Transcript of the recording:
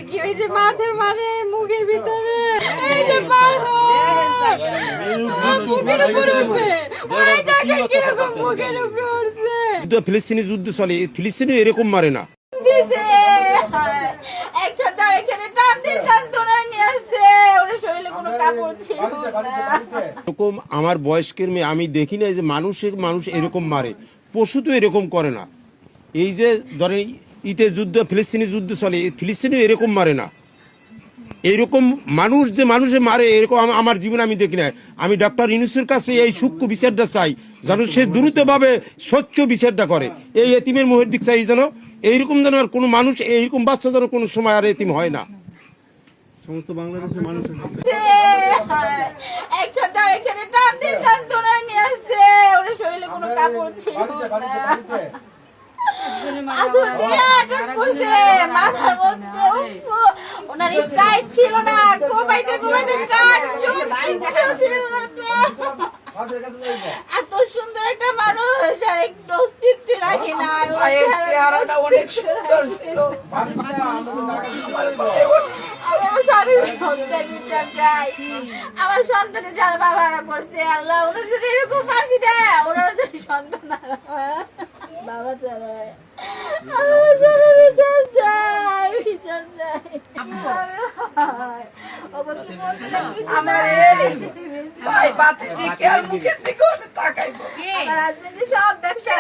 কি ওই যে মাথার মারে মুখের ভিতরে এই যে পাথর মুখের উপরে উঠে ওই দেখেন কিরকম মুখের উপরে উঠছে। ফিলিস্তিনি যুদ্ধ চলে, ফিলিস্তিনি এরকম মারে না। দিছে একটা তার এখানে টান দিয়ে টান তোরা নিয়ে আসছে, ওর শরীরে কোনো কাপড় ছিল না। এরকম আমার বয়স্কের মেয়ে আমি দেখি না যে মানুষ এরকম মারে, পশু তো এরকম করে না। এই যে ধরেন ইতে যুদ্ধ, ফিলিস্তিনি যুদ্ধ চলে, ফিলিস্তিনি এরকম মারে না। এইরকম মানুষ যে মানুষে মারে এরকম আমার জীবনে আমি দেখি না। আমি ডক্টর ইউনূসের কাছে এই সূক্ষ্ম বিচারটা চাই, যেন সে দ্রুতভাবে স্বচ্ছ বিচারটা করে। এই এতিমের মুহের দিক চাই যেন এইরকম যেন আর কোনো মানুষ, এইরকম বাচ্চা যেন কোনো সময় আর এতিম হয় না। সমস্ত বাংলাদেশের মানুষের একটা তার এখানে টান দিয়ে টান তোরা নিয়ে আসছে, ওর শরীরে কোনো কাপড় ছিল না। আগুন দিয়ে আটক করছে মাথার মধ্যে, ওনার সাইড ছিল না, কোপাইতে কোপাইতে কাট চোখ কিচ্ছু ছিল না। এত সুন্দর একটা মানুষ আর একটু অস্তিত্ব রাখি না, চেহারাটা অনেক সুন্দর ছিল। আমার স্বামীর সন্তান বিচার চাই, আমার সন্তানে যার বাবারা করছে, আল্লাহ ওরা যদি এরকম ফাঁসি দেয়, ওনারা যদি সন্তান বাবা চালায়, আমার স্বামীর বিচার চাই, বিচার চাই। আমার হাজবেন্ডের সব ব্যবসা